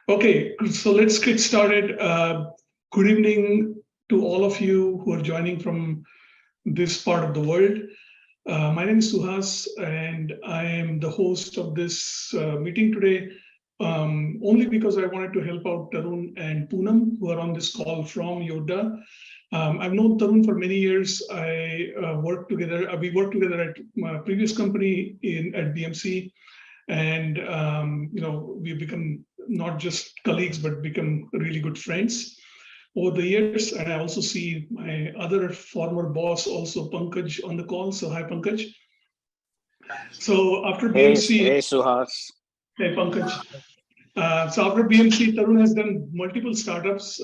Okay, so let's get started. Good evening to all of you who are joining from this part of the world. My name is Suhas, and I am the host of this meeting today. Only because I wanted to help out Tarun and Poonam, who are on this call from Yodda. I've known Tarun for many years. Worked together. We worked together at my previous company at BMC, and we've become not just colleagues but become really good friends over the years. And I also see my other former boss, also Pankaj, on the call. So hi, Pankaj. So after Hey, BMC, hey, Suhas. hey, Pankaj. So after BMC, Tarun has done multiple startups.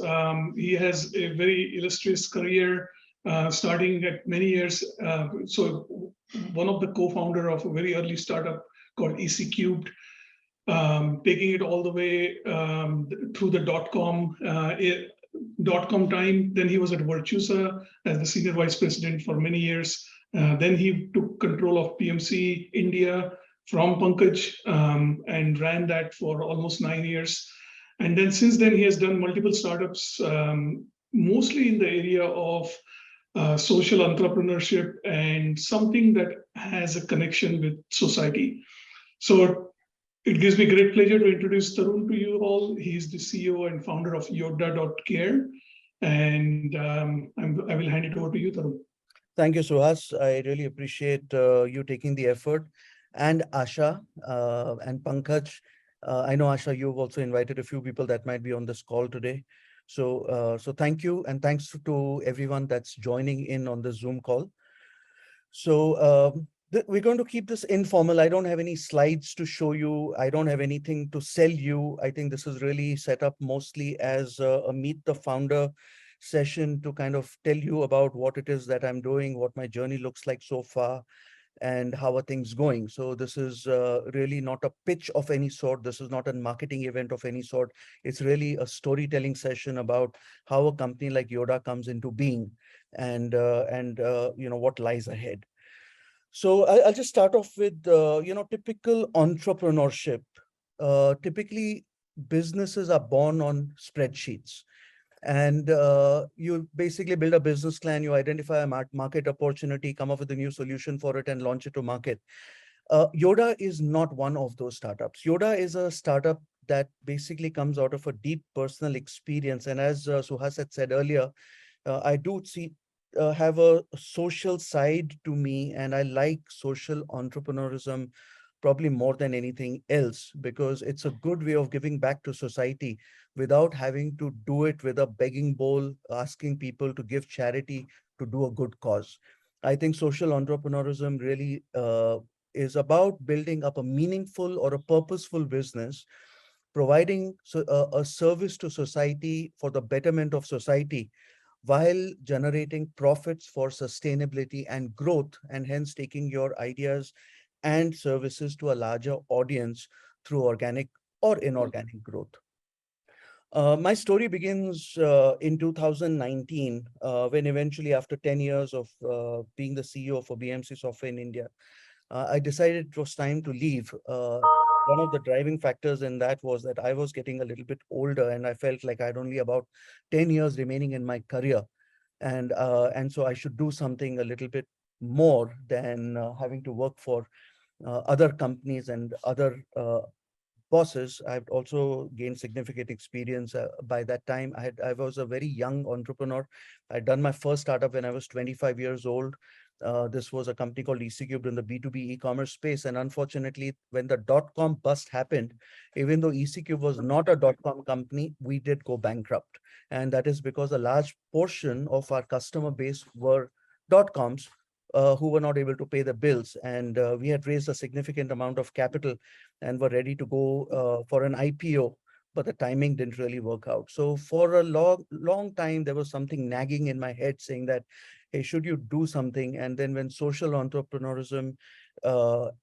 He has a very illustrious career, starting at many years. So one of the co-founder of a very early startup called EC Cubed, taking it all the way through the dot com time. Then he was at Virtusa as the senior vice president for many years. Then he took control of PMC India from Pankaj, and ran that for almost 9 years. And then since then, he has done multiple startups, mostly in the area of social entrepreneurship and something that has a connection with society. So it gives me great pleasure to introduce Tarun to you all. He's the CEO and founder of Yodda.care. And I will hand it over to you, Tarun. Thank you, Suhas. I really appreciate you taking the effort. And Asha and Pankaj. I know, Asha, you've also invited a few people that might be on this call today. So thank you. And thanks to everyone that's joining in on the Zoom call. So we're going to keep this informal. I don't have any slides to show you. I don't have anything to sell you. I think this is really set up mostly as a meet the founder session to kind of tell you about what it is that I'm doing, what my journey looks like so far, and how are things going. So this is really not a pitch of any sort. This is not a marketing event of any sort. It's really a storytelling session about how a company like Yodda comes into being, and what lies ahead. So I'll just start off with typical entrepreneurship. Typically, businesses are born on spreadsheets, and you basically build a business plan. You identify a market opportunity, come up with a new solution for it, and launch it to market. Yodda is not one of those startups. Yodda is a startup that basically comes out of a deep personal experience. And as Suhas had said earlier, I do have a social side to me, and I like social entrepreneurism probably more than anything else, because it's a good way of giving back to society without having to do it with a begging bowl, asking people to give charity to do a good cause. I think social entrepreneurism really is about building up a meaningful or a purposeful business, providing a service to society for the betterment of society, while generating profits for sustainability and growth, and hence taking your ideas and services to a larger audience through organic or inorganic growth. My story begins in 2019, when eventually, after 10 years of being the CEO for BMC Software in India, I decided it was time to leave. One of the driving factors in that was that I was getting a little bit older, and I felt like I had only about 10 years remaining in my career. And so I should do something a little bit more than having to work for other companies and other bosses. I've also gained significant experience. By that time, I was a very young entrepreneur. I'd done my first startup when I was 25 years old. This was a company called ECCubed in the B2B e-commerce space. And unfortunately, when the dot-com bust happened, even though ECCube was not a dot-com company, we did go bankrupt. And that is because a large portion of our customer base were dot-coms, who were not able to pay the bills. And we had raised a significant amount of capital and were ready to go for an IPO, but the timing didn't really work out. So for a long time, there was something nagging in my head saying that, hey, should you do something? And then when social entrepreneurism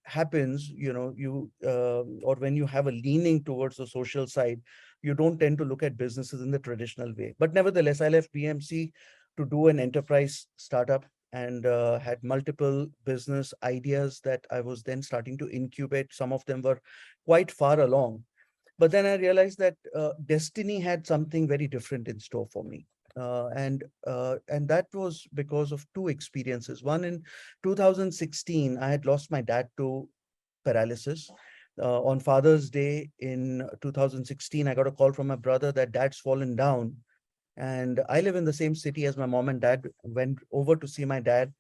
happens, or when you have a leaning towards the social side, you don't tend to look at businesses in the traditional way. But nevertheless, I left BMC to do an enterprise startup, and had multiple business ideas that I was then starting to incubate. Some of them were quite far along. But then I realized that destiny had something very different in store for me. And that was because of two experiences. One, in 2016, I had lost my dad to paralysis. On Father's Day in 2016, I got a call from my brother that dad's fallen down. And I live in the same city as my mom and dad. Went over to see my dad.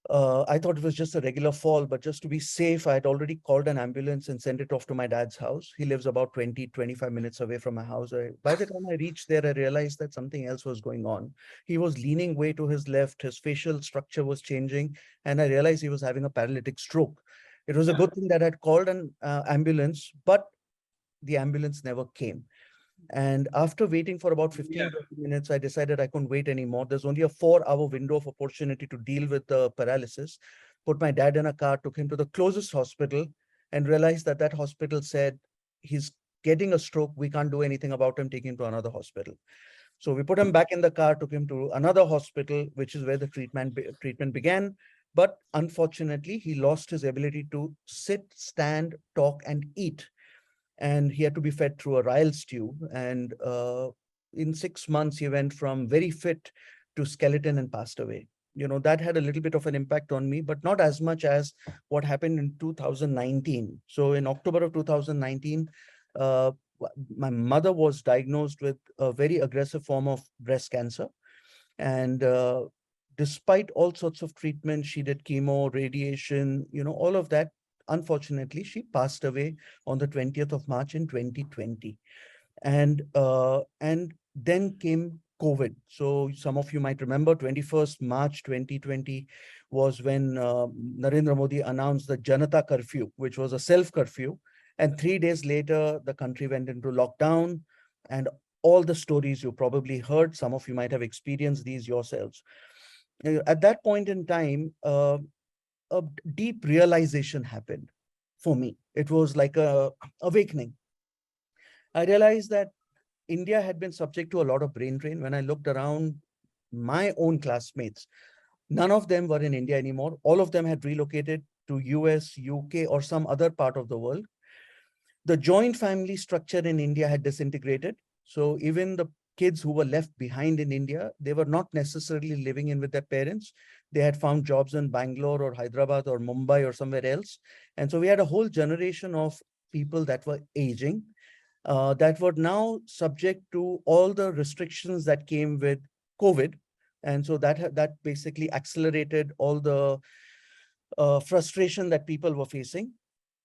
I thought it was just a regular fall, but just to be safe, I had already called an ambulance and sent it off to my dad's house. He lives about 25 minutes away from my house. By the time I reached there, I realized that something else was going on. He was leaning way to his left, his facial structure was changing, and I realized he was having a paralytic stroke. It was a good thing that I'd called an ambulance, but the ambulance never came. And after waiting for about 15, 20 minutes, I decided I couldn't wait anymore. There's only a 4-hour window of opportunity to deal with the paralysis. Put my dad in a car, took him to the closest hospital, and realized that that hospital said, he's getting a stroke. We can't do anything about him. Take him to another hospital. So we put him back in the car, took him to another hospital, which is where the treatment began. But unfortunately, he lost his ability to sit, stand, talk, and eat, and he had to be fed through a Ryle's tube. And in 6 months, he went from very fit to skeleton and passed away. That had a little bit of an impact on me, but not as much as what happened in 2019. So in October of 2019, uh, my mother was diagnosed with a very aggressive form of breast cancer. And despite all sorts of treatment, she did chemo, radiation, all of that. Unfortunately, she passed away on the 20th of March in 2020. And then came COVID. So some of you might remember 21st March 2020 was when Narendra Modi announced the Janata curfew, which was a self-curfew. And 3 days later, the country went into lockdown. And all the stories you probably heard, some of you might have experienced these yourselves. At that point in time, a deep realization happened for me. It was like a awakening. I realized that India had been subject to a lot of brain drain. When I looked around, my own classmates, none of them were in India anymore. All of them had relocated to US, UK, or some other part of the world. The joint family structure in India had disintegrated. So even the kids who were left behind in India, they were not necessarily living in with their parents. They had found jobs in Bangalore or Hyderabad or Mumbai or somewhere else. And so we had a whole generation of people that were aging, that were now subject to all the restrictions that came with COVID. And so that basically accelerated all the frustration that people were facing.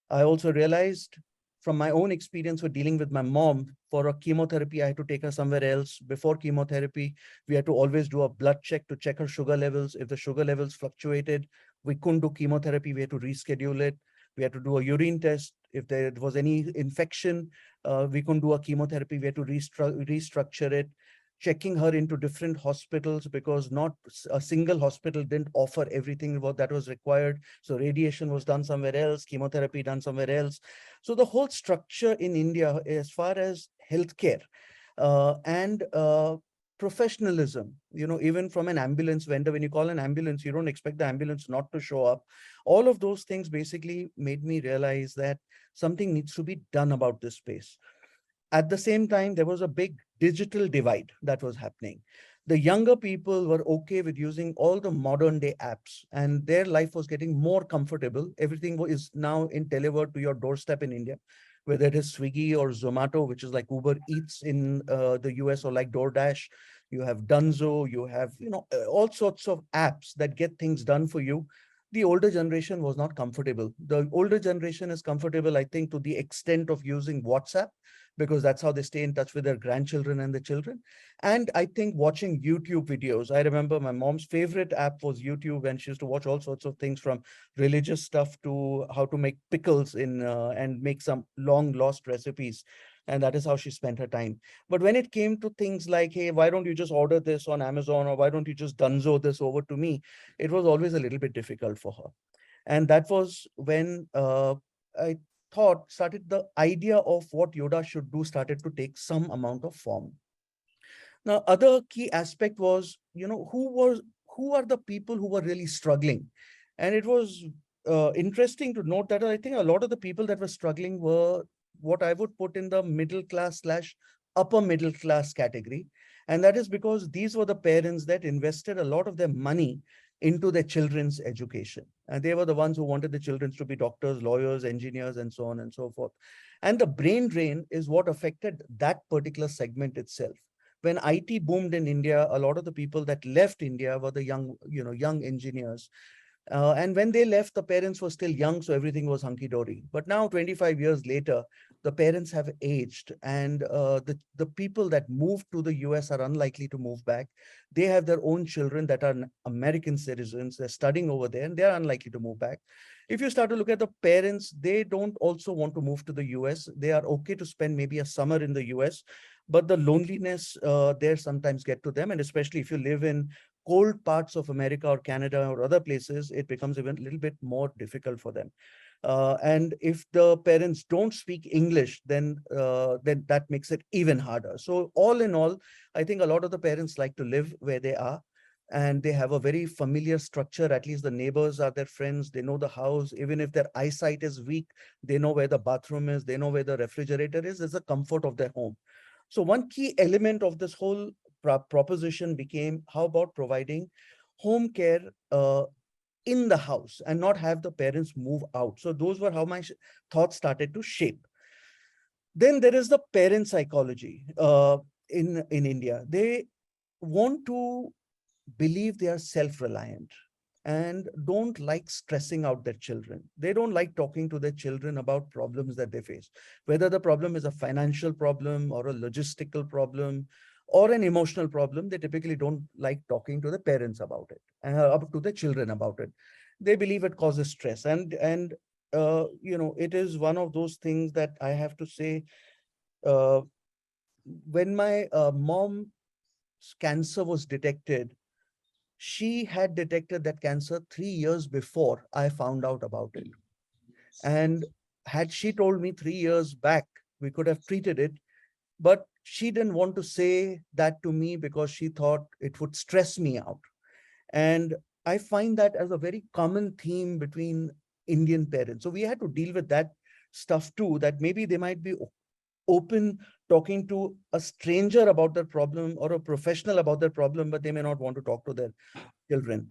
I also realized from my own experience with dealing with my mom, for a chemotherapy, I had to take her somewhere else. Before chemotherapy, we had to always do a blood check to check her sugar levels. If the sugar levels fluctuated, we couldn't do chemotherapy. We had to reschedule it. We had to do a urine test. If there was any infection, we couldn't do a chemotherapy. We had to restructure it, checking her into different hospitals because not a single hospital didn't offer everything what that was required. So radiation was done somewhere else, chemotherapy done somewhere else. So the whole structure in India, as far as healthcare and professionalism, even from an ambulance vendor, when you call an ambulance, you don't expect the ambulance not to show up. All of those things basically made me realize that something needs to be done about this space. At the same time, there was a big digital divide that was happening. The younger people were okay with using all the modern day apps, and their life was getting more comfortable. Everything is now delivered to your doorstep in India, whether it is Swiggy or Zomato, which is like Uber Eats in the US, or like DoorDash. You have Dunzo, you have, all sorts of apps that get things done for you. The older generation was not comfortable. The older generation is comfortable, I think, to the extent of using WhatsApp, because that's how they stay in touch with their grandchildren and the children. And I think watching YouTube videos. I remember my mom's favorite app was YouTube, and she used to watch all sorts of things from religious stuff to how to make pickles and make some long lost recipes. And that is how she spent her time. But when it came to things like, hey, why don't you just order this on Amazon, or why don't you just dunzo this over to me? It was always a little bit difficult for her. And that was when I started the idea of what Yodda should do started to take some amount of form. Now, other key aspect was, who are the people who were really struggling? And it was interesting to note that I think a lot of the people that were struggling were what I would put in the middle class slash upper middle class category. And that is because these were the parents that invested a lot of their money into their children's education. And they were the ones who wanted the children to be doctors, lawyers, engineers, and so on and so forth. And the brain drain is what affected that particular segment itself. When IT boomed in India, a lot of the people that left India were the young, young engineers. And when they left, the parents were still young, so everything was hunky-dory. But now, 25 years later, the parents have aged, and the people that moved to the US are unlikely to move back. They have their own children that are American citizens. They're studying over there, and they're unlikely to move back. If you start to look at the parents, they don't also want to move to the US. They are okay to spend maybe a summer in the US, but the loneliness there sometimes get to them, and especially if you live in cold parts of America or Canada or other places, it becomes even a little bit more difficult for them. And if the parents don't speak English, then that makes it even harder. So all in all, I think a lot of the parents like to live where they are, and they have a very familiar structure. At least the neighbors are their friends. They know the house. Even if their eyesight is weak, they know where the bathroom is. They know where the refrigerator is. It's the comfort of their home. So one key element of this whole proposition became, how about providing home care in the house and not have the parents move out? So those were how my thoughts started to shape. Then there is the parent psychology in India. They want to believe they are self-reliant and don't like stressing out their children. They don't like talking to their children about problems that they face, whether the problem is a financial problem or a logistical problem or an emotional problem. They typically don't like talking to the parents about it, up to the children about it. They believe it causes stress. And it is one of those things that I have to say, uh, when my mom's cancer was detected, she had detected that cancer 3 years before I found out about it. And had she told me 3 years back, we could have treated it. But she didn't want to say that to me because she thought it would stress me out. And I find that as a very common theme between Indian parents. So we had to deal with that stuff too, that maybe they might be open talking to a stranger about their problem or a professional about their problem, but they may not want to talk to their children.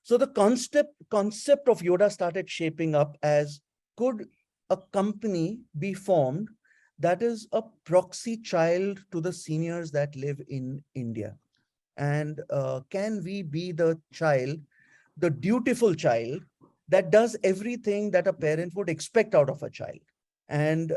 So the concept of Yodda started shaping up as, could a company be formed that is a proxy child to the seniors that live in India? And can we be the child, the dutiful child that does everything that a parent would expect out of a child? And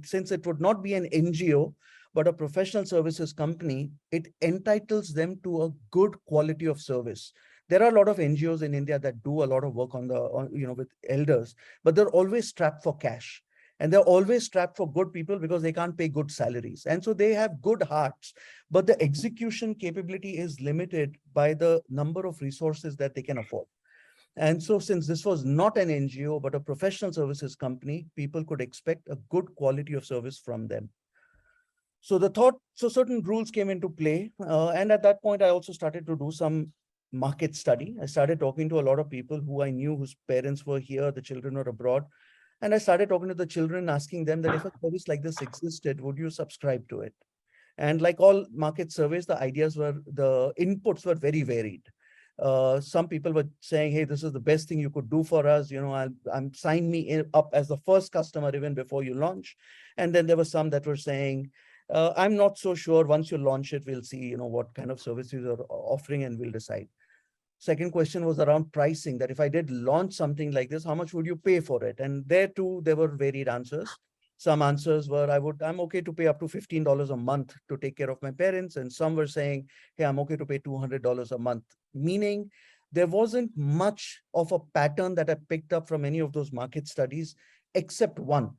since it would not be an NGO, but a professional services company, it entitles them to a good quality of service. There are a lot of NGOs in India that do a lot of work with elders, but they're always strapped for cash. And they're always strapped for good people because they can't pay good salaries. And so they have good hearts, but the execution capability is limited by the number of resources that they can afford. And so since this was not an NGO, but a professional services company, people could expect a good quality of service from them. So certain rules came into play. And at that point, I also started to do some market study. I started talking to a lot of people who I knew whose parents were here, the children were abroad. And I started talking to the children, asking them that if a service like this existed, would you subscribe to it? And like all market surveys, the inputs were very varied. Some people were saying, hey, this is the best thing you could do for us. I'm sign me up as the first customer even before you launch. And then there were some that were saying, I'm not so sure. Once you launch it, we'll see, what kind of services you're offering and we'll decide. Second question was around pricing, that if I did launch something like this, how much would you pay for it? And there too, there were varied answers. Some answers were, I'm okay to pay up to $15 a month to take care of my parents. And some were saying, hey, I'm okay to pay $200 a month. Meaning there wasn't much of a pattern that I picked up from any of those market studies, except one,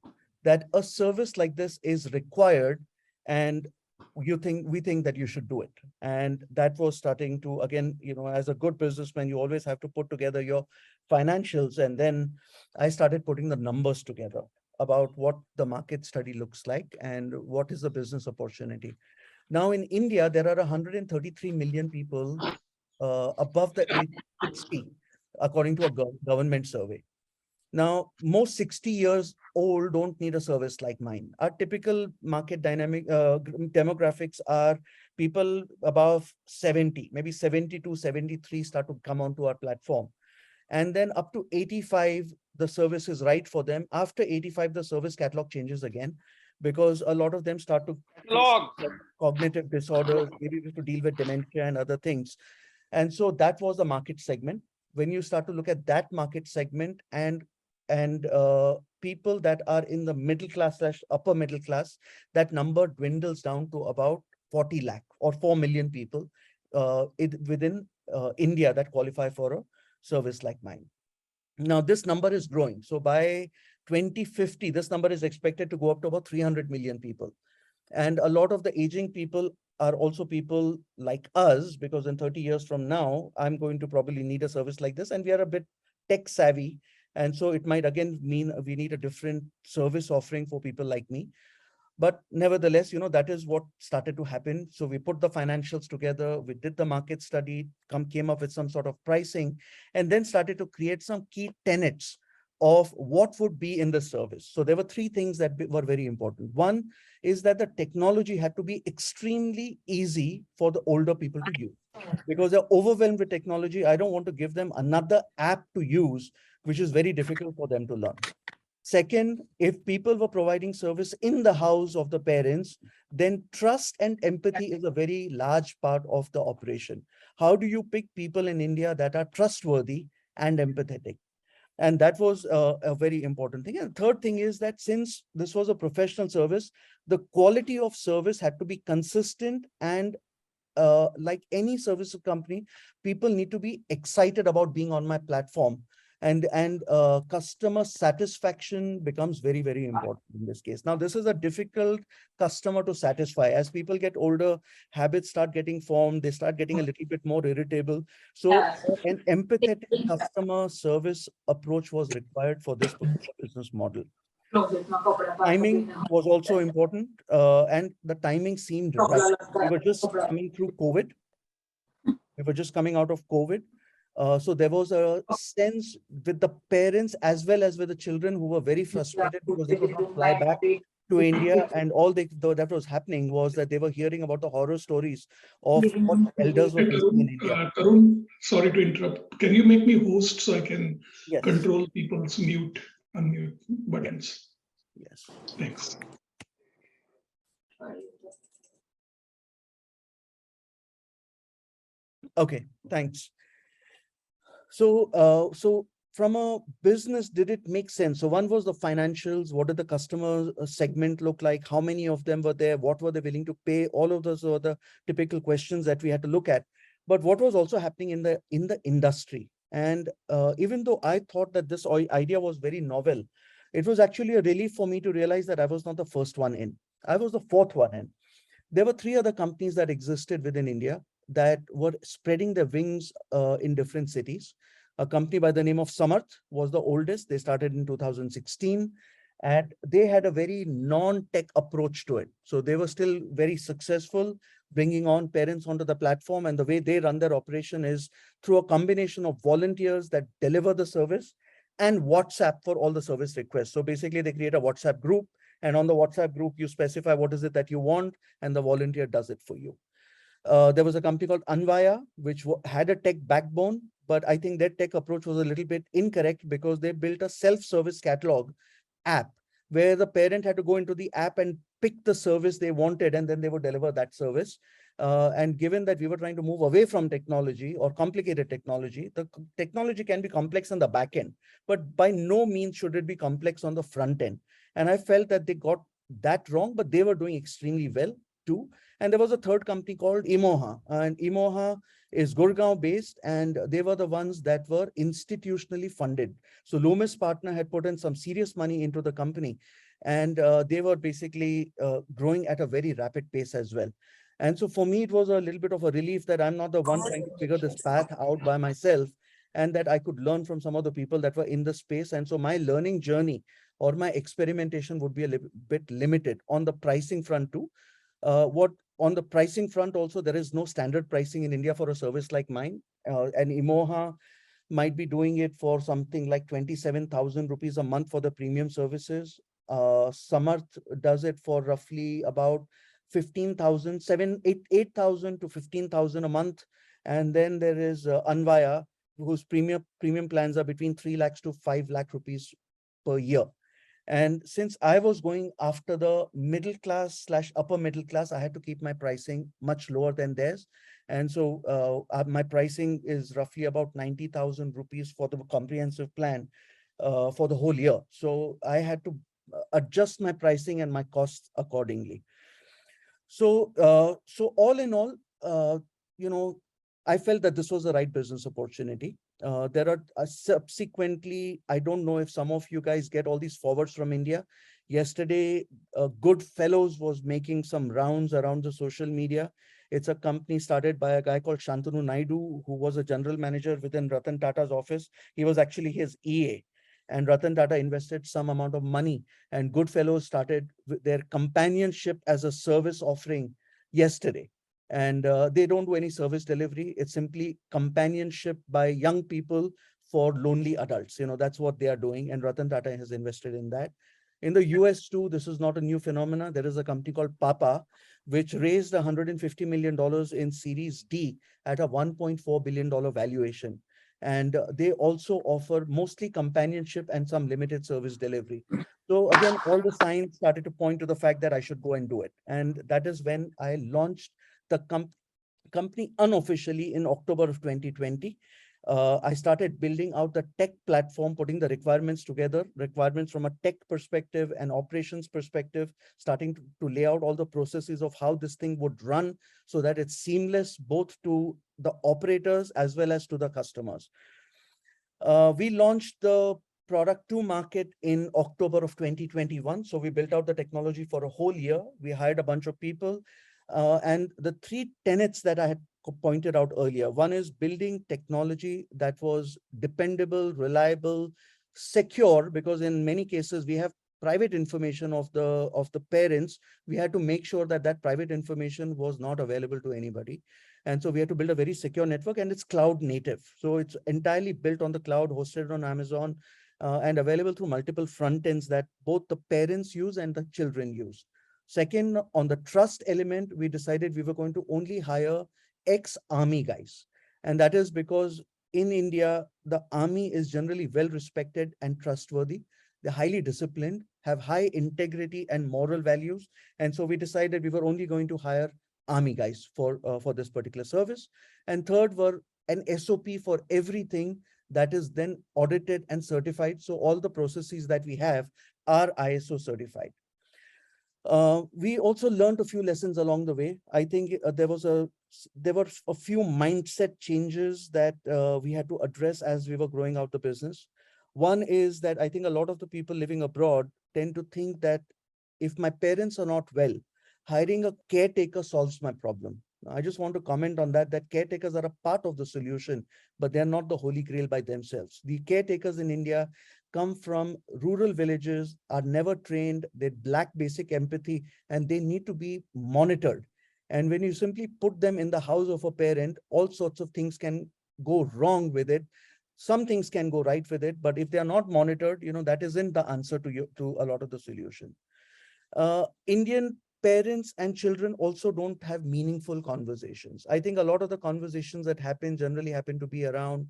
that a service like this is required and we think that you should do it. And that was starting to, again, as a good businessman, you always have to put together your financials. And then I started putting the numbers together about what the market study looks like and what is the business opportunity. Now in India, there are 133 million people above the age 60, according to a government survey. Now, most 60 years old don't need a service like mine. Our typical market dynamic demographics are people above 70, maybe 72, 73 start to come onto our platform. And then up to 85, the service is right for them. After 85, the service catalog changes again because a lot of them start to face cognitive disorders, maybe to deal with dementia and other things. And so that was the market segment. When you start to look at that market segment and people that are in the middle class slash upper middle class, that number dwindles down to about 40 lakh or 4 million people within India that qualify for a service like mine. Now, this number is growing. So by 2050, this number is expected to go up to about 300 million people. And a lot of the aging people are also people like us, because in 30 years from now, I'm going to probably need a service like this. And we are a bit tech savvy. And so it might again mean we need a different service offering for people like me. But nevertheless, that is what started to happen. So we put the financials together, we did the market study, came up with some sort of pricing, and then started to create some key tenets of what would be in the service. So there were three things that were very important. One is that the technology had to be extremely easy for the older people to use, because they're overwhelmed with technology. I don't want to give them another app to use, which is very difficult for them to learn. Second, if people were providing service in the house of the parents, then trust and empathy is a very large part of the operation. How do you pick people in India that are trustworthy and empathetic? And that was a very important thing. And third thing is that since this was a professional service, the quality of service had to be consistent, and like any service company, people need to be excited about being on my platform. And customer satisfaction becomes very, very important in this case. Now, this is a difficult customer to satisfy. As people get older, habits start getting formed. They start getting a little bit more irritable. So an empathetic customer service approach was required for this particular business model. Timing was also important, and the timing seemed right. We were just coming through COVID. We were just coming out of COVID. So there was a sense with the parents as well as with the children who were very frustrated because they could not fly back to India. And all that was happening was that they were hearing about the horror stories of what elders were facing in India. Tarun, sorry to interrupt. Can you make me host so I can Yes. control people's mute, unmute buttons? Yes. Thanks. Okay, thanks. So from a business, did it make sense? So one was the financials. What did the customer segment look like? How many of them were there? What were they willing to pay? All of those were the typical questions that we had to look at. But what was also happening in the industry? And even though I thought that this idea was very novel, it was actually a relief for me to realize that I was not the first one in. I was the fourth one in. There were three other companies that existed within India that were spreading their wings in different cities. A company by the name of Samarth was the oldest. They started in 2016, and they had a very non-tech approach to it. So they were still very successful bringing on parents onto the platform. And the way they run their operation is through a combination of volunteers that deliver the service and WhatsApp for all the service requests. So basically they create a WhatsApp group, and on the WhatsApp group, you specify what is it that you want, and the volunteer does it for you. There was a company called Anvaya, which had a tech backbone, but I think their tech approach was a little bit incorrect because they built a self-service catalog app where the parent had to go into the app and pick the service they wanted, and then they would deliver that service. And given that we were trying to move away from technology or complicated technology, the technology can be complex on the back end, but by no means should it be complex on the front end. And I felt that they got that wrong, but they were doing extremely well too. And there was a third company called Imoha, and Imoha is Gurgaon based, and they were the ones that were institutionally funded. So Loomis Partner had put in some serious money into the company, and they were basically growing at a very rapid pace as well. And so for me, it was a little bit of a relief that I'm not the one trying to figure this path out by myself, and that I could learn from some of the people that were in the space. And so my learning journey or my experimentation would be a little bit limited on the pricing front too. On the pricing front also, there is no standard pricing in India for a service like mine. And Imoha might be doing it for something like 27,000 rupees a month for the premium services. Samarth does it for roughly about 15,000, 8,000 to 15,000 a month. And then there is Anvaya, whose premium plans are between 3 lakhs to 5 lakh rupees per year. And since I was going after the middle class slash upper middle class, I had to keep my pricing much lower than theirs. And so my pricing is roughly about 90,000 rupees for the comprehensive plan for the whole year. So I had to adjust my pricing and my costs accordingly. So all in all, you know, I felt that this was the right business opportunity. There are subsequently, I don't know if some of you guys get all these forwards from India. Yesterday, Good Fellows was making some rounds around the social media. It's a company started by a guy called Shantanu Naidu, who was a general manager within Ratan Tata's office. He was actually his EA. And Ratan Tata invested some amount of money, and Goodfellows started their companionship as a service offering yesterday. And they don't do any service delivery. It's simply companionship by young people for lonely adults. You know, that's what they are doing. And Ratan Tata has invested in that. In the US too, this is not a new phenomena. There is a company called Papa, which raised $150 million in Series D at a $1.4 billion valuation. And they also offer mostly companionship and some limited service delivery. So again, all the signs started to point to the fact that I should go and do it. And that is when I launched the company unofficially in October of 2020. I started building out the tech platform, putting the requirements together, requirements from a tech perspective and operations perspective, starting to lay out all the processes of how this thing would run so that it's seamless both to the operators as well as to the customers. We launched the product to market in October of 2021. So we built out the technology for a whole year. We hired a bunch of people. And the three tenets that I had pointed out earlier, one is building technology that was dependable, reliable, secure, because in many cases we have private information of the parents. We had to make sure that that private information was not available to anybody. And so we had to build a very secure network, and it's cloud native. So it's entirely built on the cloud, hosted on Amazon, and available through multiple front ends that both the parents use and the children use. Second, on the trust element, we decided we were going to only hire ex-army guys. And that is because in India, the army is generally well respected and trustworthy. They're highly disciplined, have high integrity and moral values. And so we decided we were only going to hire army guys for this particular service. And third were an SOP for everything that is then audited and certified. So all the processes that we have are ISO certified. We also learned a few lessons along the way. I think there were a few mindset changes that we had to address as we were growing out the business. One is that I think a lot of the people living abroad tend to think that if my parents are not well, hiring a caretaker solves my problem. I just want to comment on that caretakers are a part of the solution, but they're not the holy grail by themselves. The caretakers in India come from rural villages, are never trained, they lack basic empathy, and they need to be monitored. And when you simply put them in the house of a parent, all sorts of things can go wrong with it. Some things can go right with it, but if they are not monitored, that isn't the answer to a lot of the solution. Indian parents and children also don't have meaningful conversations. I think a lot of the conversations that happen generally happen to be around,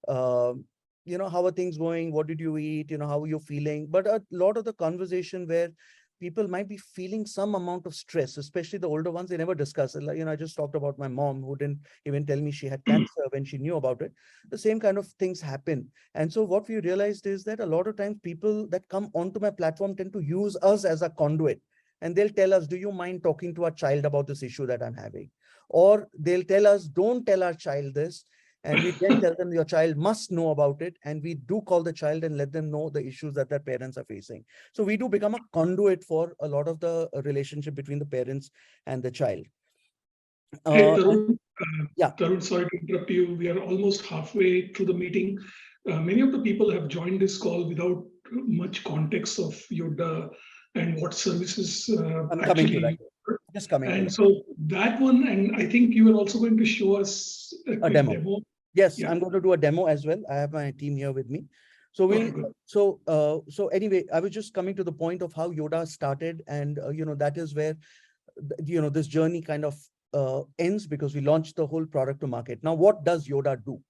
how are things going? What did you eat? How are you feeling? But a lot of the conversation where people might be feeling some amount of stress, especially the older ones, they never discuss it. Like, I just talked about my mom who didn't even tell me she had cancer when she knew about it. The same kind of things happen. And so what we realized is that a lot of times people that come onto my platform tend to use us as a conduit. And they'll tell us, do you mind talking to our child about this issue that I'm having? Or they'll tell us, don't tell our child this. And we then tell them your child must know about it. And we do call the child and let them know the issues that their parents are facing. So we do become a conduit for a lot of the relationship between the parents and the child. Hey, Tarun, Yeah. Tarun, sorry to interrupt you. We are almost halfway through the meeting. Many of the people have joined this call without much context of Yodda and what services I'm coming to actually that. you offer. Just coming to And that. so that one, and I think you are also going to show us a A quick demo. demo Yes, Yeah. I'm going to do a demo as well. I have my team here with me. So Okay, we'll, good. so anyway, I was just coming to the point of how Yodda started, and that is where this journey kind of ends, because we launched the whole product to market. Now, what does Yodda do?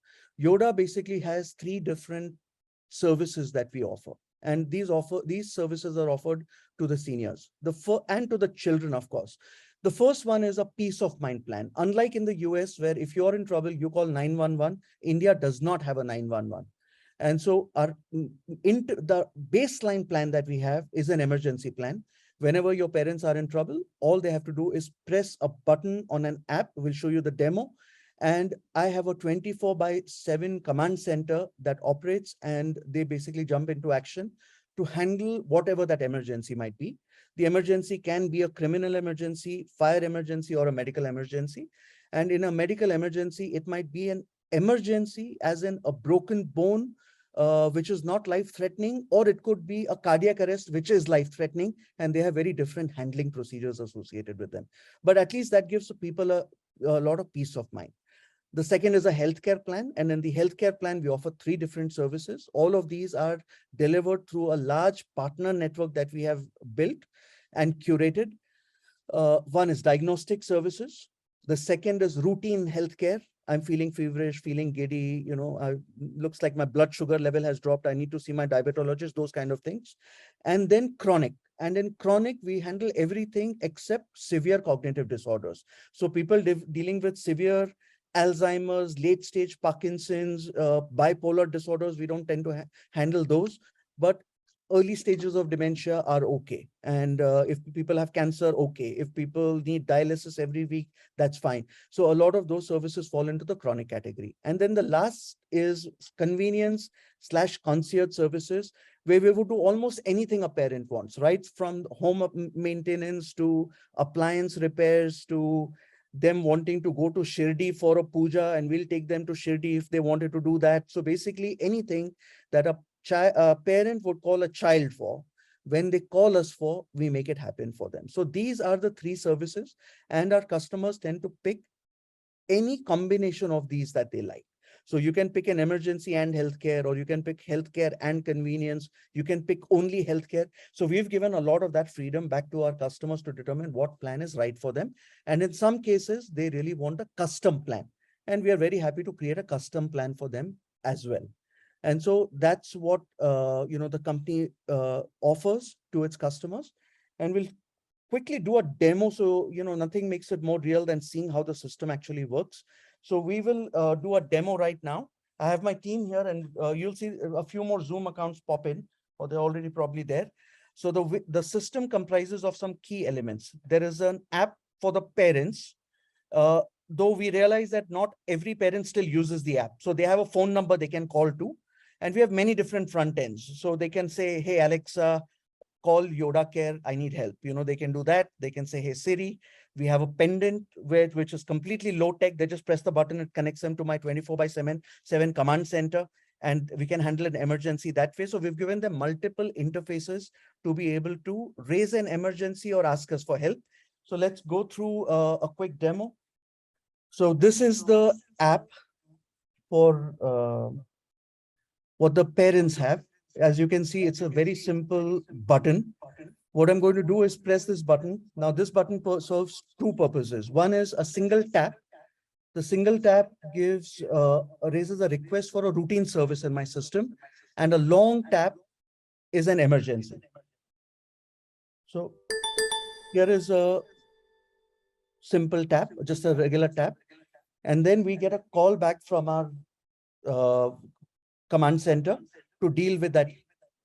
Yodda basically has three different services that we offer, and these services are offered to the seniors, and to the children, of course. The first one is a peace of mind plan. Unlike in the US, where if you're in trouble, you call 911, India does not have a 911. And so the baseline plan that we have is an emergency plan. Whenever your parents are in trouble, all they have to do is press a button on an app. We'll show you the demo. And I have a 24/7 command center that operates, and they basically jump into action to handle whatever that emergency might be. The emergency can be a criminal emergency, fire emergency, or a medical emergency. And in a medical emergency, it might be an emergency as in a broken bone, which is not life-threatening, or it could be a cardiac arrest, which is life-threatening, and they have very different handling procedures associated with them. But at least that gives people a lot of peace of mind. The second is a healthcare plan. And in the healthcare plan, we offer three different services. All of these are delivered through a large partner network that we have built and curated. One is diagnostic services. The second is routine healthcare. I'm feeling feverish, feeling giddy, looks like my blood sugar level has dropped. I need to see my diabetologist, those kind of things. And then chronic. And in chronic, we handle everything except severe cognitive disorders. So people dealing with severe Alzheimer's, late stage Parkinson's, bipolar disorders, we don't tend to handle those. But early stages of dementia are okay. And if people have cancer, okay. If people need dialysis every week, that's fine. So a lot of those services fall into the chronic category. And then the last is convenience/concierge services, where we would do almost anything a parent wants, right? From home maintenance to appliance repairs to them wanting to go to Shirdi for a puja, and we'll take them to Shirdi if they wanted to do that. So basically anything that a parent would call a child for, when they call us for, we make it happen for them. So these are the three services, and our customers tend to pick any combination of these that they like. So you can pick an emergency and healthcare, or you can pick healthcare and convenience. You can pick only healthcare. So we've given a lot of that freedom back to our customers to determine what plan is right for them. And in some cases, they really want a custom plan. And we are very happy to create a custom plan for them as well. And so that's what the company offers to its customers. And we'll quickly do a demo. So, nothing makes it more real than seeing how the system actually works. So we will do a demo right now. I have my team here, and you'll see a few more Zoom accounts pop in, or they're already probably there. So the system comprises of some key elements. There is an app for the parents, though we realize that not every parent still uses the app. So they have a phone number they can call to, and we have many different front ends. So they can say, hey, Alexa, call Yodda Care, I need help. They can do that. They can say, hey, Siri. We have a pendant which is completely low tech. They just press the button, it connects them to my 24/7 command center, and we can handle an emergency that way. So we've given them multiple interfaces to be able to raise an emergency or ask us for help. So let's go through a quick demo. So this is the app for what the parents have. As you can see, it's a very simple button. What I'm going to do is press this button. Now, this button serves two purposes. One is a single tap. The single tap raises a request for a routine service in my system, and a long tap is an emergency. So here is a simple tap, just a regular tap. And then we get a call back from our command center to deal with that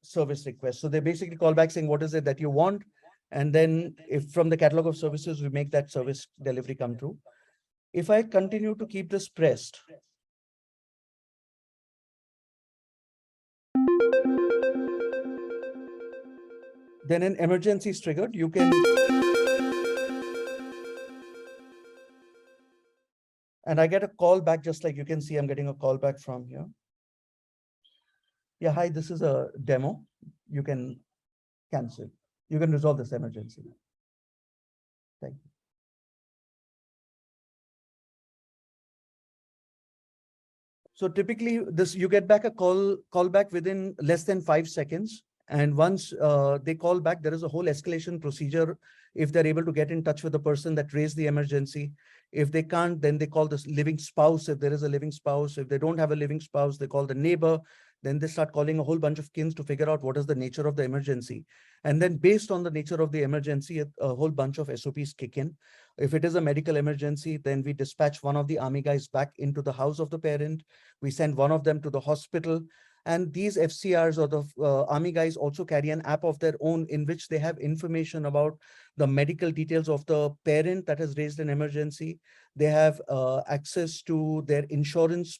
service request. So they basically call back saying, what is it that you want? And then if from the catalog of services, we make that service delivery come through. If I continue to keep this pressed, then an emergency is triggered. You can, and I get a call back, just like you can see, I'm getting a call back from here. Yeah, hi, this is a demo. You can cancel. You can resolve this emergency. Thank you. So typically you get back a call back within less than 5 seconds. And once they call back, there is a whole escalation procedure if they're able to get in touch with the person that raised the emergency. If they can't, then they call the living spouse, if there is a living spouse. If they don't have a living spouse, they call the neighbor. Then they start calling a whole bunch of kins to figure out what is the nature of the emergency. And then based on the nature of the emergency, a whole bunch of SOPs kick in. If it is a medical emergency, then we dispatch one of the army guys back into the house of the parent. We send one of them to the hospital. And these FCRs or the army guys also carry an app of their own in which they have information about the medical details of the parent that has raised an emergency. They have access to their insurance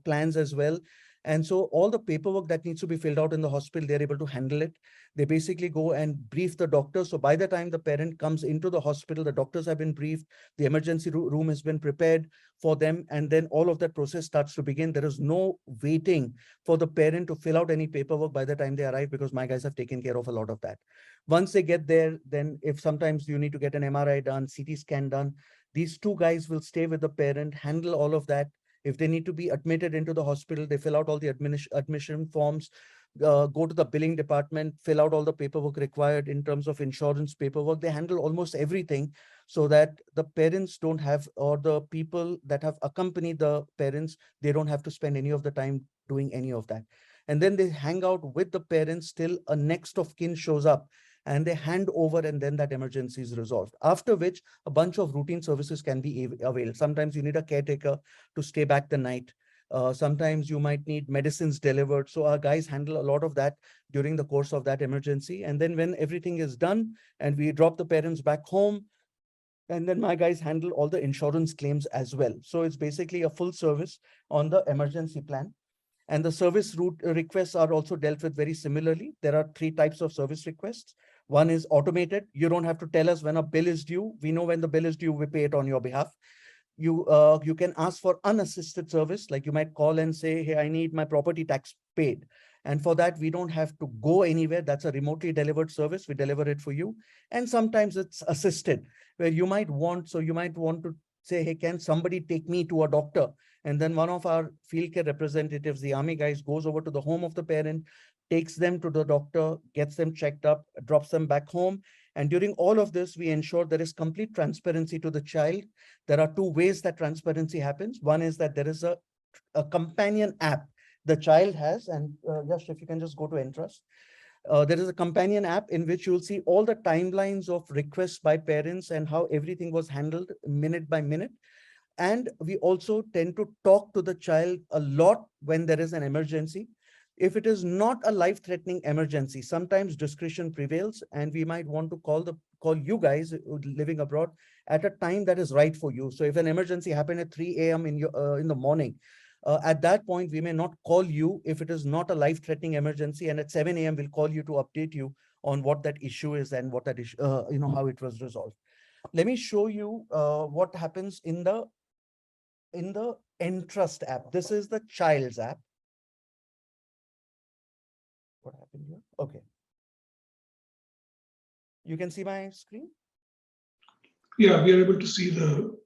plans as well. And so all the paperwork that needs to be filled out in the hospital, they're able to handle it. They basically go and brief the doctor. So by the time the parent comes into the hospital, the doctors have been briefed, the emergency room has been prepared for them, and then all of that process starts to begin. There is no waiting for the parent to fill out any paperwork by the time they arrive, because my guys have taken care of a lot of that. Once they get there, then if sometimes you need to get an MRI done, CT scan done, these two guys will stay with the parent, handle all of that. If they need to be admitted into the hospital, they fill out all the admission forms, go to the billing department, fill out all the paperwork required in terms of insurance paperwork. They handle almost everything so that the parents don't have, or the people that have accompanied the parents, they don't have to spend any of the time doing any of that. And then they hang out with the parents till a next of kin shows up and they hand over, and then that emergency is resolved. After which a bunch of routine services can be availed. Sometimes you need a caretaker to stay back the night. Sometimes you might need medicines delivered. So our guys handle a lot of that during the course of that emergency. And then when everything is done and we drop the parents back home, and then my guys handle all the insurance claims as well. So it's basically a full service on the emergency plan. And the service route requests are also dealt with very similarly. There are 3 types of service requests. One is automated. You don't have to tell us when a bill is due. We know when the bill is due, we pay it on your behalf. You can ask for unassisted service, like you might call and say, hey, I need my property tax paid. And for that, we don't have to go anywhere. That's a remotely delivered service. We deliver it for you. And sometimes it's assisted, where you might want to say, hey, can somebody take me to a doctor? And then one of our field care representatives, the army guys, goes over to the home of the parent, takes them to the doctor, gets them checked up, drops them back home. And during all of this, we ensure there is complete transparency to the child. There are 2 ways that transparency happens. One is that there is a companion app the child has. And Yash, if you can just go to interest. There is a companion app in which you'll see all the timelines of requests by parents and how everything was handled minute by minute. And we also tend to talk to the child a lot when there is an emergency. If it is not a life-threatening emergency, sometimes discretion prevails, and we might want to call you guys living abroad at a time that is right for you. So if an emergency happened at 3 a.m. in the morning, at that point, we may not call you if it is not a life-threatening emergency, and at 7 a.m. we'll call you to update you on what that issue is and what that issue, how it was resolved. Let me show you what happens in the Entrust app. This is the child's app. What happened here? Okay. You can see my screen? Yeah, we are able to see the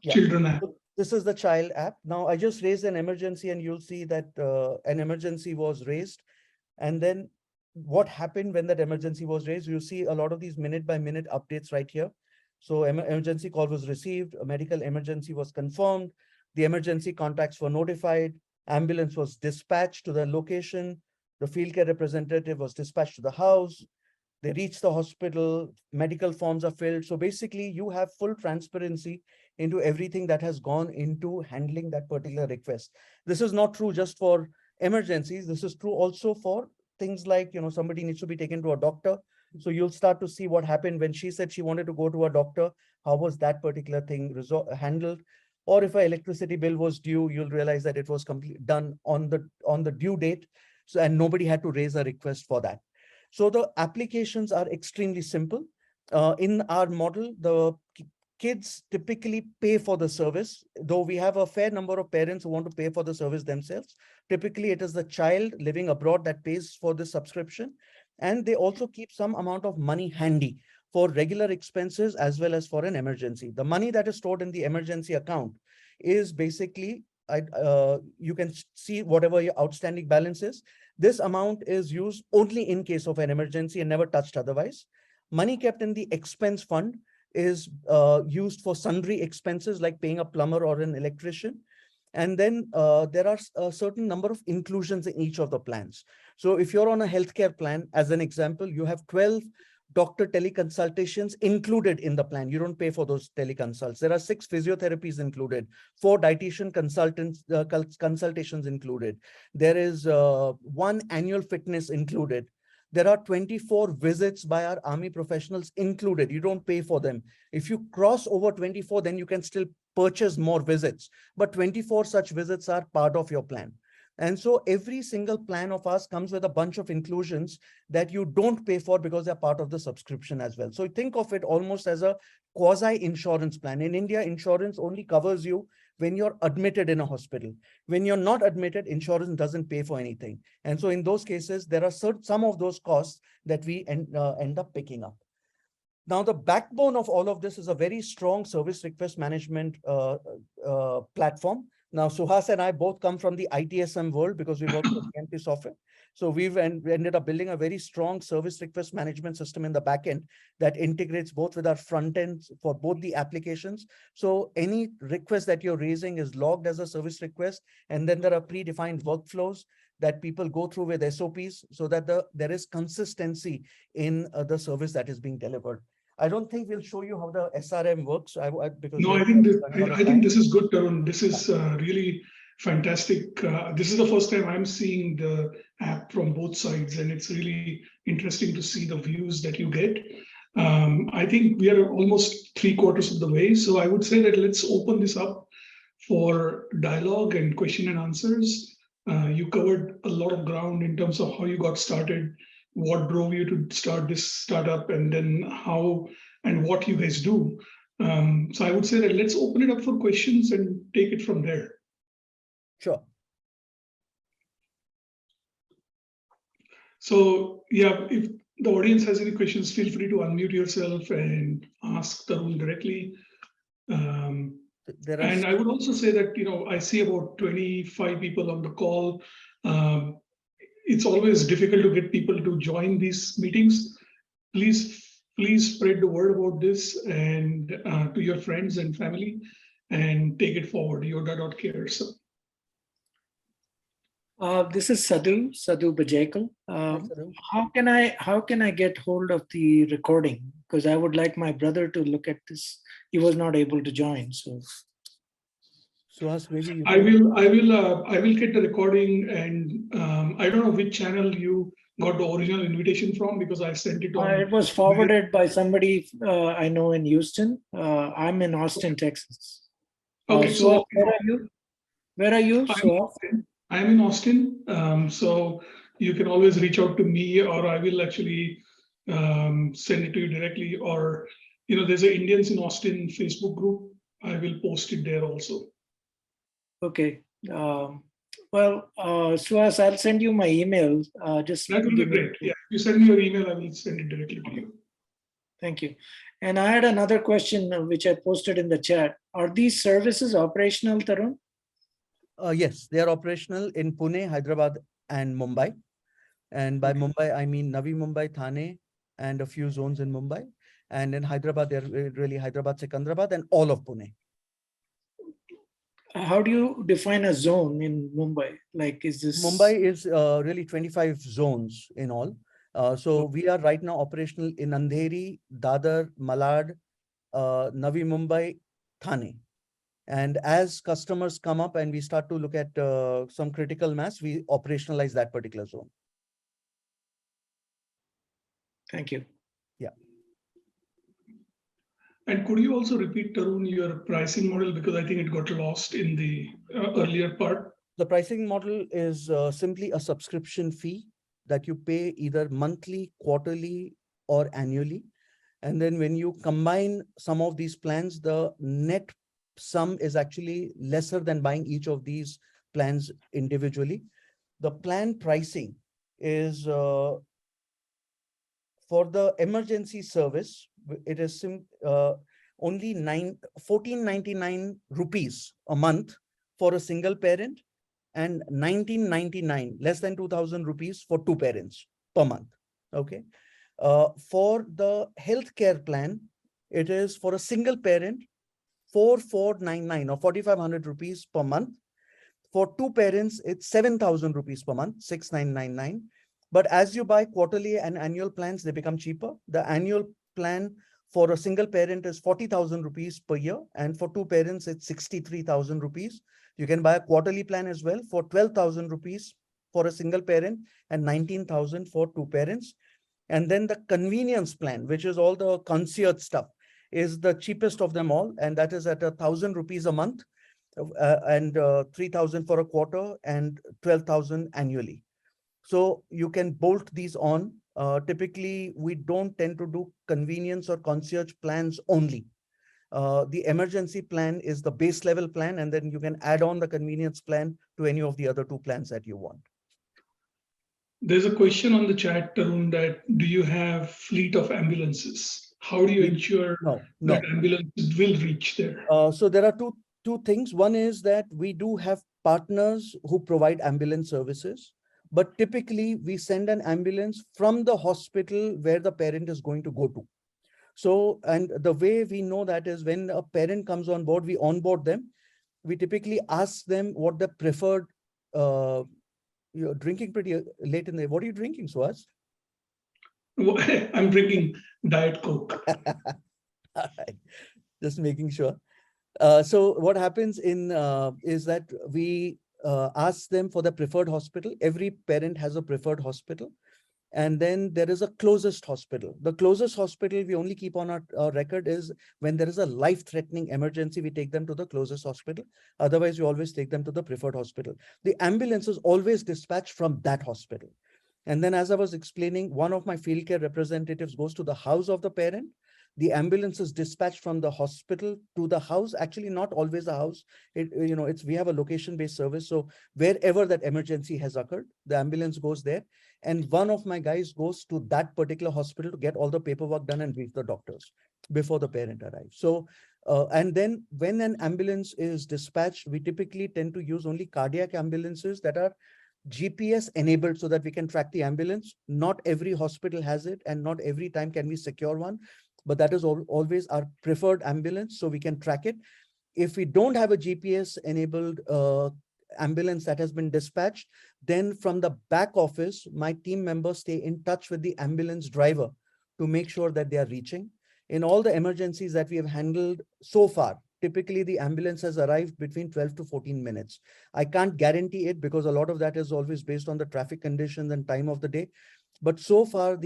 children app. This is the child app. Now I just raised an emergency, and you'll see that an emergency was raised. And then what happened when that emergency was raised, you see a lot of these minute by minute updates right here. So emergency call was received, a medical emergency was confirmed, the emergency contacts were notified, ambulance was dispatched to the location, the field care representative was dispatched to the house, they reach the hospital, medical forms are filled. So basically you have full transparency into everything that has gone into handling that particular request. This is not true just for emergencies. This is true also for things like, somebody needs to be taken to a doctor. So you'll start to see what happened when she said she wanted to go to a doctor. How was that particular thing handled? Or if an electricity bill was due, you'll realize that it was done on the due date. So, and nobody had to raise a request for that. So the applications are extremely simple. In our model, the kids typically pay for the service, though we have a fair number of parents who want to pay for the service themselves. Typically, it is the child living abroad that pays for the subscription. And they also keep some amount of money handy for regular expenses as well as for an emergency. The money that is stored in the emergency account is basically you can see whatever your outstanding balance is. This amount is used only in case of an emergency and never touched otherwise. Money kept in the expense fund is used for sundry expenses like paying a plumber or an electrician. And then there are a certain number of inclusions in each of the plans. So if you're on a healthcare plan, as an example, you have 12 doctor teleconsultations included in the plan. You don't pay for those teleconsults. There are 6 physiotherapies included, 4 dietitian consultations included. There is 1 annual fitness included. There are 24 visits by our army professionals included. You don't pay for them. If you cross over 24, then you can still purchase more visits, but 24 such visits are part of your plan. And so every single plan of ours comes with a bunch of inclusions that you don't pay for because they're part of the subscription as well. So think of it almost as a quasi insurance plan. In India, insurance only covers you when you're admitted in a hospital. When you're not admitted, insurance doesn't pay for anything. And so in those cases, there are some of those costs that we end up picking up. Now, the backbone of all of this is a very strong service request management platform. Now, Suhas and I both come from the ITSM world because we work for PMP software. So we ended up building a very strong service request management system in the backend that integrates both with our front ends for both the applications. So any request that you're raising is logged as a service request. And then there are predefined workflows that people go through with SOPs so that there is consistency in the service that is being delivered. I don't think we'll show you how the SRM works. Because no, I think this is good, Tarun. This is really fantastic. This is the first time I'm seeing the app from both sides, and it's really interesting to see the views that you get. I think we are almost 3/4 of the way, so I would say that let's open this up for dialogue and question and answers. You covered a lot of ground in terms of how you got started, what drove you to start this startup, and then how and what you guys do. So I would say that let's open it up for questions and take it from there. Sure. So yeah, if the audience has any questions, feel free to unmute yourself and ask Tarun directly. And I would also say that, I see about 25 people on the call. It's always difficult to get people to join these meetings. Please spread the word about this and to your friends and family and take it forward. Yodda.cares. This is Sadhu Bajekal. How can I get hold of the recording? Because I would like my brother to look at this. He was not able to join, so. Maybe I will get the recording, and I don't know which channel you got the original invitation from because I sent it on. It was forwarded by somebody I know in Houston. I'm in Austin, Texas. Okay, so where are you? Where are you? I'm in Austin. So you can always reach out to me, or I will actually send it to you directly. Or there's an Indians in Austin Facebook group. I will post it there also. Okay. Well, Suhas, I'll send you my email. That would be great. Yeah, if you send me your email, I will send it directly to you. Thank you. And I had another question which I posted in the chat. Are these services operational, Tarun? Yes, they are operational in Pune, Hyderabad, and Mumbai. And by Mumbai, I mean Navi Mumbai, Thane, and a few zones in Mumbai. And in Hyderabad, they're really Hyderabad, Secunderabad, and all of Pune. How do you define a zone in Mumbai? Like, is this? Mumbai is really 25 zones in all. So we are right now operational in Andheri, Dadar, Malad, Navi Mumbai, Thane. And as customers come up and we start to look at some critical mass, we operationalize that particular zone. Thank you. Yeah. And could you also repeat, Tarun, your pricing model, because I think it got lost in the earlier part? The pricing model is simply a subscription fee that you pay either monthly, quarterly, or annually. And then when you combine some of these plans, the net sum is actually lesser than buying each of these plans individually. The plan pricing is for the emergency service, it is only 1499 rupees a month for a single parent, and 1999, less than 2,000 rupees for two parents per month. Okay. For the healthcare plan, it is for a single parent, 4,499 or 4,500 rupees per month. For two parents, it's 7,000 rupees per month, 6,999. But as you buy quarterly and annual plans, they become cheaper. The annual plan for a single parent is 40,000 rupees per year. And for two parents, it's 63,000 rupees. You can buy a quarterly plan as well for 12,000 rupees for a single parent and 19,000 for two parents. And then the convenience plan, which is all the concierge stuff, is the cheapest of them all. And that is at 1,000 rupees a month and 3,000 for a quarter and 12,000 annually. So you can bolt these on. Typically, we don't tend to do convenience or concierge plans only. The emergency plan is the base level plan, and then you can add on the convenience plan to any of the other two plans that you want. There's a question on the chat, Tarun, that do you have fleet of ambulances? How do you ensure that ambulances will reach there? So there are two things. One is that we do have partners who provide ambulance services, but typically we send an ambulance from the hospital where the parent is going to go to. So, and the way we know that is when a parent comes on board, we onboard them. We typically ask them what the preferred, you're drinking pretty late in the day. What are you drinking, Suhas? I'm drinking Diet Coke. All right. Just making sure. So what happens is that we ask them for the preferred hospital. Every parent has a preferred hospital. And then there is a closest hospital. The closest hospital we only keep on our record is when there is a life-threatening emergency, we take them to the closest hospital. Otherwise, we always take them to the preferred hospital. The ambulance is always dispatched from that hospital. And then as I was explaining, one of my field care representatives goes to the house of the parent. The ambulance is dispatched from the hospital to the house. Actually, not always the house. We have a location-based service. So wherever that emergency has occurred, the ambulance goes there. And one of my guys goes to that particular hospital to get all the paperwork done and brief the doctors before the parent arrives. So, and then when an ambulance is dispatched, we typically tend to use only cardiac ambulances that are GPS enabled so that we can track the ambulance. Not every hospital has it, and not every time can we secure one, but that is always our preferred ambulance, so we can track it. If we don't have a GPS enabled ambulance that has been dispatched, then from the back office, my team members stay in touch with the ambulance driver to make sure that they are reaching. In all the emergencies that we have handled so far, typically the ambulance has arrived between 12 to 14 minutes. I can't guarantee it because a lot of that is always based on the traffic conditions and time of the day. But so far,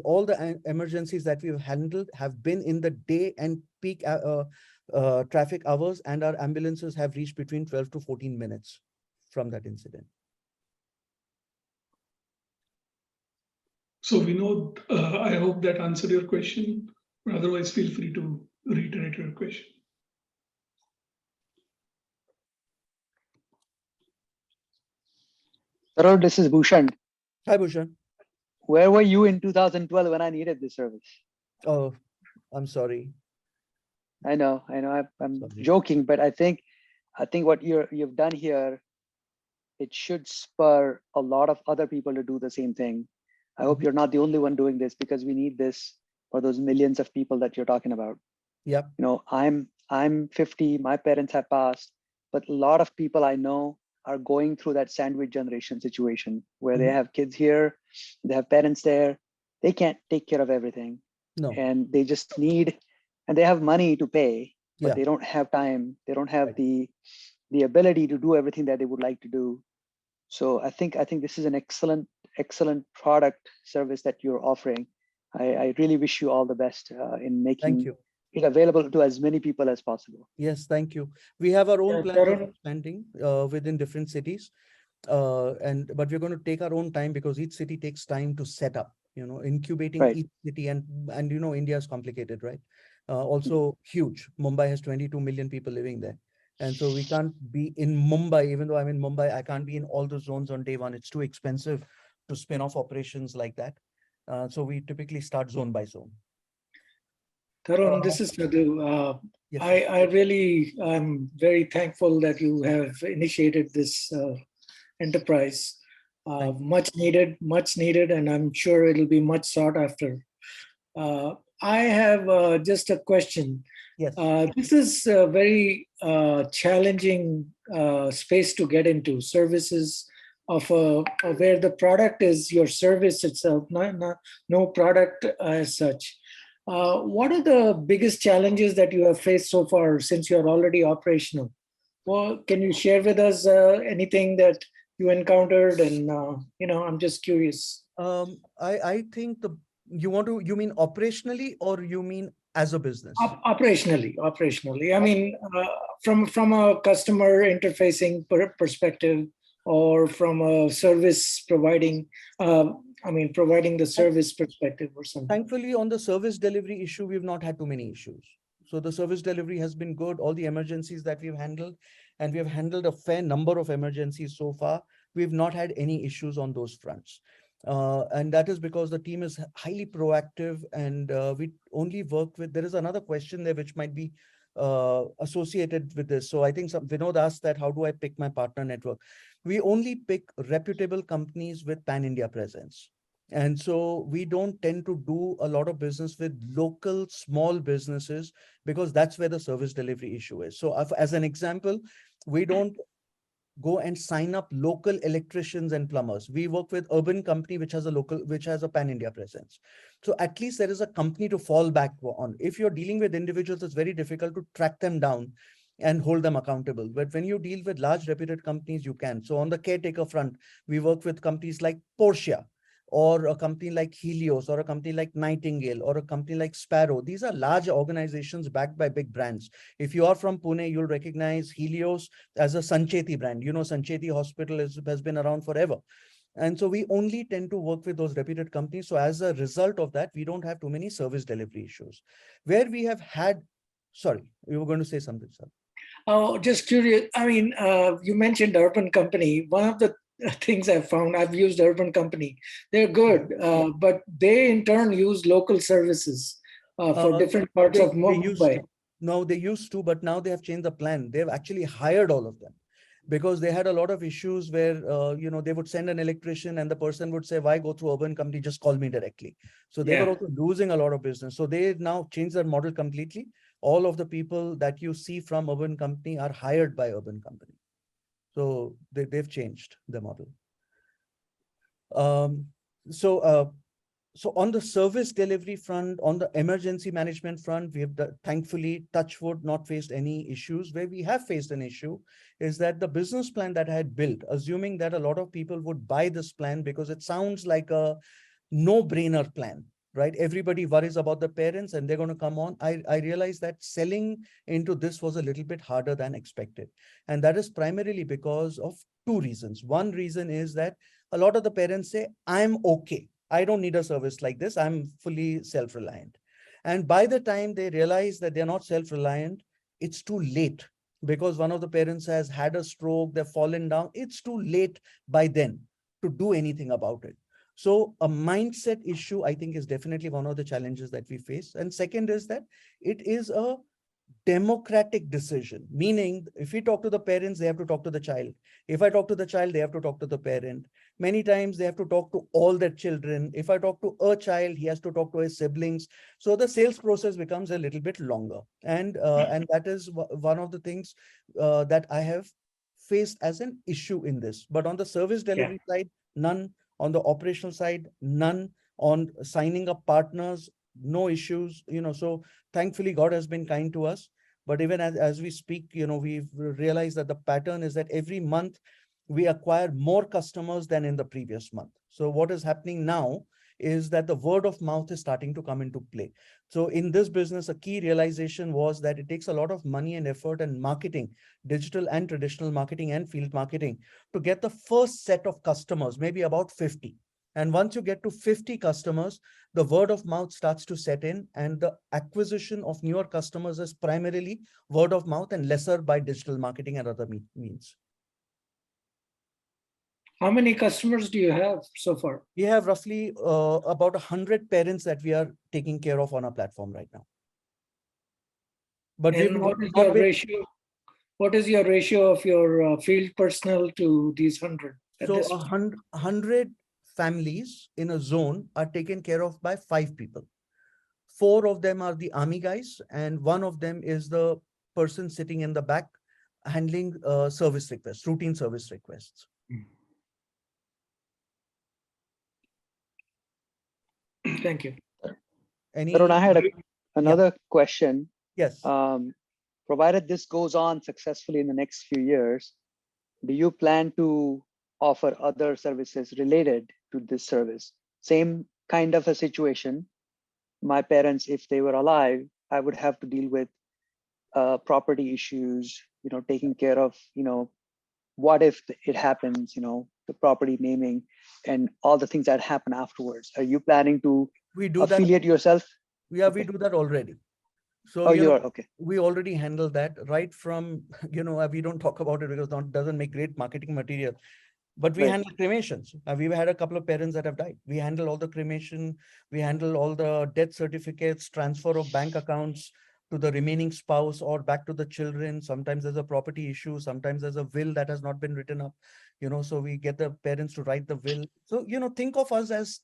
all the emergencies that we've handled have been in the day and peak traffic hours, and our ambulances have reached between 12 to 14 minutes from that incident. So we know, I hope that answered your question. Otherwise, feel free to reiterate your question. Tarun, this is Bhushan. Hi, Bhushan. Where were you in 2012 when I needed this service? Oh, I'm sorry. I know, I'm joking, but I think what you've done here, it should spur a lot of other people to do the same thing. I hope you're not the only one doing this, because we need this for those millions of people that you're talking about. Yep. I'm 50, my parents have passed, but a lot of people I know are going through that sandwich generation situation where they have kids here, they have parents there, they can't take care of everything. No. And they just need, and they have money to pay, but they don't have time. They don't have the ability to do everything that they would like to do. So I think this is an excellent product service that you're offering. I really wish you all the best in making it available to as many people as possible. Yes, thank you. We have our own plans of expanding within different cities, but we're going to take our own time because each city takes time to set up. Incubating each city, and India is complicated, right? Also huge. Mumbai has 22 million people living there. And so we can't be in Mumbai, even though I'm in Mumbai, I can't be in all the zones on day one. It's too expensive to spin off operations like that. So we typically start zone by zone. Tarun, this is Sadhu. Yes, I really am very thankful that you have initiated this enterprise. Much needed, and I'm sure it'll be much sought after. I have just a question. yes. This is a very challenging space to get into. Services of where the product is your service itself, no product as such. What are the biggest challenges that you have faced so far since you're already operational? Well, can you share with us anything that you encountered? And I'm just curious. I think you mean operationally or you mean as a business? Operationally. I mean, from a customer interfacing perspective, or from a service providing, providing the service perspective or something. Thankfully, on the service delivery issue, we've not had too many issues. So the service delivery has been good. All the emergencies that we've handled, and we have handled a fair number of emergencies so far, we've not had any issues on those fronts. And that is because the team is highly proactive, and we only work with, there is another question there which might be associated with this. So I think Vinod asked that, how do I pick my partner network? We only pick reputable companies with pan-India presence. And so we don't tend to do a lot of business with local small businesses, because that's where the service delivery issue is. So as an example, we don't go and sign up local electricians and plumbers. We work with urban company which has a pan-India presence. So at least there is a company to fall back on. If you're dealing with individuals, it's very difficult to track them down and hold them accountable. But when you deal with large reputed companies, you can. So on the caretaker front, we work with companies like Porsche, or a company like Helios, or a company like Nightingale, or a company like Sparrow. These are large organizations backed by big brands. If you are from Pune, you'll recognize Helios as a Sancheti brand. You know, Sancheti Hospital has been around forever. And so we only tend to work with those reputed companies. So as a result of that, we don't have too many service delivery issues. Where we have had, sorry, you were going to say something, sir. Oh, just curious. I mean, you mentioned urban company. One of the things I've found, I've used urban company. They're good, but they in turn use local services for different parts of Mumbai. No, they used to, but now they have changed the plan. They've actually hired all of them, because they had a lot of issues where, they would send an electrician and the person would say, why go through urban company? Just call me directly. So they were also losing a lot of business. So they now changed their model completely. All of the people that you see from urban company are hired by urban company. So they've changed the model. So on the service delivery front, on the emergency management front, we have thankfully, touch wood, not faced any issues. Where we have faced an issue is that the business plan that I had built, assuming that a lot of people would buy this plan because it sounds like a no-brainer plan, right? Everybody worries about the parents and they're going to come on. I realized that selling into this was a little bit harder than expected. And that is primarily because of two reasons. One reason is that a lot of the parents say, I'm okay. I don't need a service like this. I'm fully self-reliant. And by the time they realize that they're not self-reliant, it's too late, because one of the parents has had a stroke, they've fallen down. It's too late by then to do anything about it. So a mindset issue, I think, is definitely one of the challenges that we face. And second is that it is a democratic decision, meaning if we talk to the parents, they have to talk to the child. If I talk to the child, they have to talk to the parent. Many times they have to talk to all their children. If I talk to a child, he has to talk to his siblings. So the sales process becomes a little bit longer. And that is one of the things that I have faced as an issue in this. But on the service delivery side, none. On the operational side, none. On signing up partners, no issues, so thankfully God has been kind to us. But even as we speak, we've realized that the pattern is that every month we acquire more customers than in the previous month. So what is happening now is that the word of mouth is starting to come into play. So in this business, a key realization was that it takes a lot of money and effort and marketing, digital and traditional marketing and field marketing, to get the first set of customers, maybe about 50. And once you get to 50 customers, the word of mouth starts to set in, and the acquisition of newer customers is primarily word of mouth and lesser by digital marketing and other means. How many customers do you have so far? We have roughly about 100 parents that we are taking care of on our platform right now. But we've And not, what is not your been, ratio? What is your ratio of your field personnel to these 100 at so this? 100 families in a zone are taken care of by 5 people. 4 of them are the army guys, and 1 of them is the person sitting in the back handling service requests, routine service requests. Thank you. Tarun, I had another question. Yes. Provided this goes on successfully in the next few years, do you plan to offer other services related to this service? Same kind of a situation. My parents, if they were alive, I would have to deal with property issues, taking care of, what if it happens, the property naming and all the things that happen afterwards. Are you planning to affiliate yourself? Yeah, we do that already. So, okay. We already handle that right from, we don't talk about it because it doesn't make great marketing material, but we handle cremations. We've had a couple of parents that have died. We handle all the cremation. We handle all the death certificates, transfer of bank accounts to the remaining spouse or back to the children. Sometimes there's a property issue. Sometimes there's a will that has not been written up, so we get the parents to write the will. So, think of us as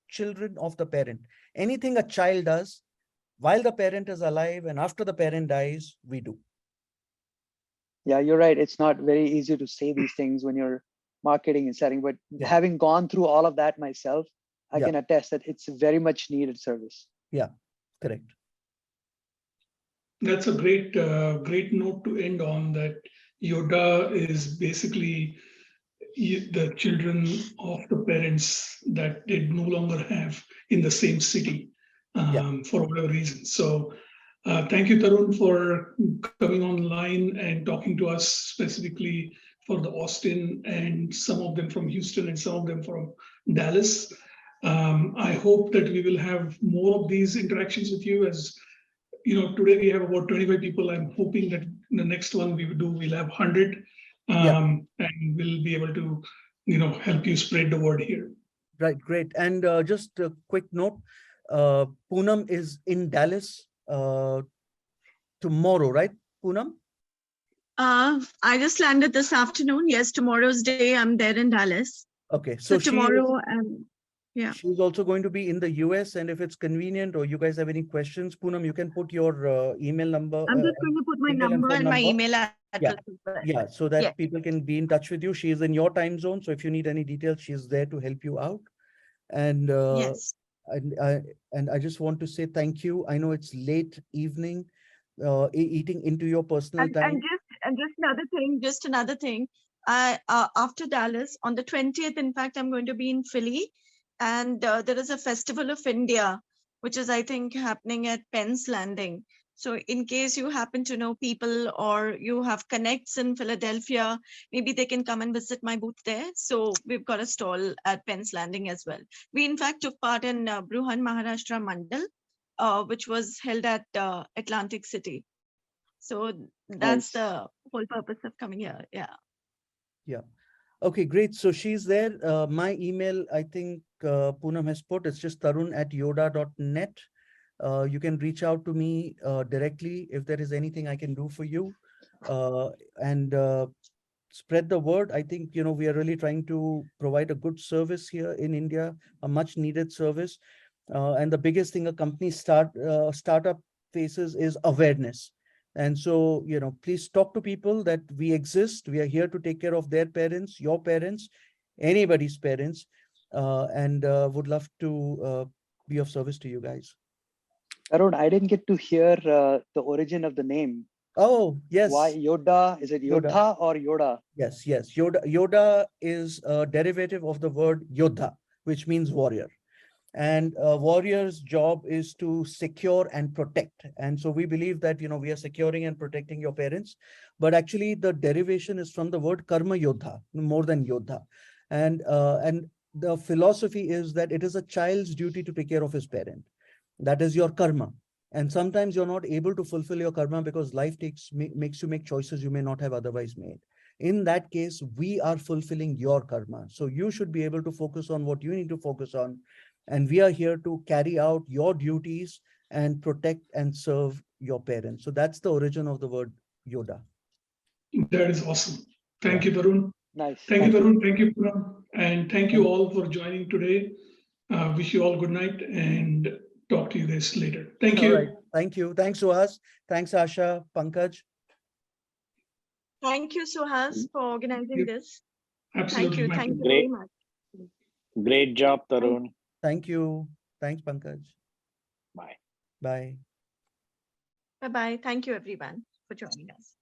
children of the parent. Anything a child does, while the parent is alive and after the parent dies, we do. Yeah, you're right. It's not very easy to say these things when you're marketing and selling, but having gone through all of that myself, I can attest that it's a very much needed service. Yeah, correct. That's a great note to end on, that Yodda is basically the children of the parents that they no longer have in the same city for whatever reason. So thank you, Tarun, for coming online and talking to us specifically for the Austin, and some of them from Houston and some of them from Dallas. I hope that we will have more of these interactions with you. As today we have about 25 people. I'm hoping that in the next one we'll have 100, and we'll be able to, help you spread the word here. Right, great. And just a quick note, Poonam is in Dallas tomorrow, right, Poonam? I just landed this afternoon. Yes, tomorrow's day I'm there in Dallas. Okay, so tomorrow, yeah. She's also going to be in the US, and if it's convenient or you guys have any questions, Poonam, you can put your email number. I'm just going to put my number and my email address. Yeah, so that people can be in touch with you. She is in your time zone, so if you need any details, she's there to help you out. And yes, and I just want to say thank you. I know it's late evening, eating into your personal time. And just another thing. After Dallas on the 20th, in fact, I'm going to be in Philly, and there is a Festival of India, which is, I think, happening at Penn's Landing. So in case you happen to know people or you have connects in Philadelphia, maybe they can come and visit my booth there. So we've got a stall at Penn's Landing as well. We in fact took part in Bruhan Maharashtra Mandal, which was held at Atlantic City. So that's the whole purpose of coming here. Yeah. Yeah. Okay, great. So she's there. My email, I think Poonam has put, it's just tarun@yodda.net. You can reach out to me directly if there is anything I can do for you, and spread the word. I think, we are really trying to provide a good service here in India, a much needed service. And the biggest thing a company startup faces is awareness. And so, please talk to people that we exist. We are here to take care of their parents, your parents, anybody's parents, and would love to be of service to you guys. Tarun, I didn't get to hear the origin of the name. Oh, yes. Why Yodda? Is it Yodda or Yoda? Yes, yes. Yodda is a derivative of the word Yodda, which means warrior. And a warrior's job is to secure and protect. And so we believe that, we are securing and protecting your parents. But actually, the derivation is from the word karma yodha, more than yodha. And the philosophy is that it is a child's duty to take care of his parent. That is your karma. And sometimes you're not able to fulfill your karma because life makes you make choices you may not have otherwise made. In that case, we are fulfilling your karma. So you should be able to focus on what you need to focus on. And we are here to carry out your duties and protect and serve your parents. So that's the origin of the word Yodda. That is awesome. Thank you, Tarun. Nice. Thank you, Tarun. Thank you, Puram. And thank you all for joining today. Wish you all good night and talk to you guys later. Thank All you. right. Thank you. Thanks, Suhas. Thanks, Asha, Pankaj. Thank you, Suhas, for organizing you. this. Absolutely. Thank you pleasure. very much. Great job, Tarun. Thank you. Thanks, Pankaj. Bye. Bye. Bye-bye. Thank you, everyone, for joining us.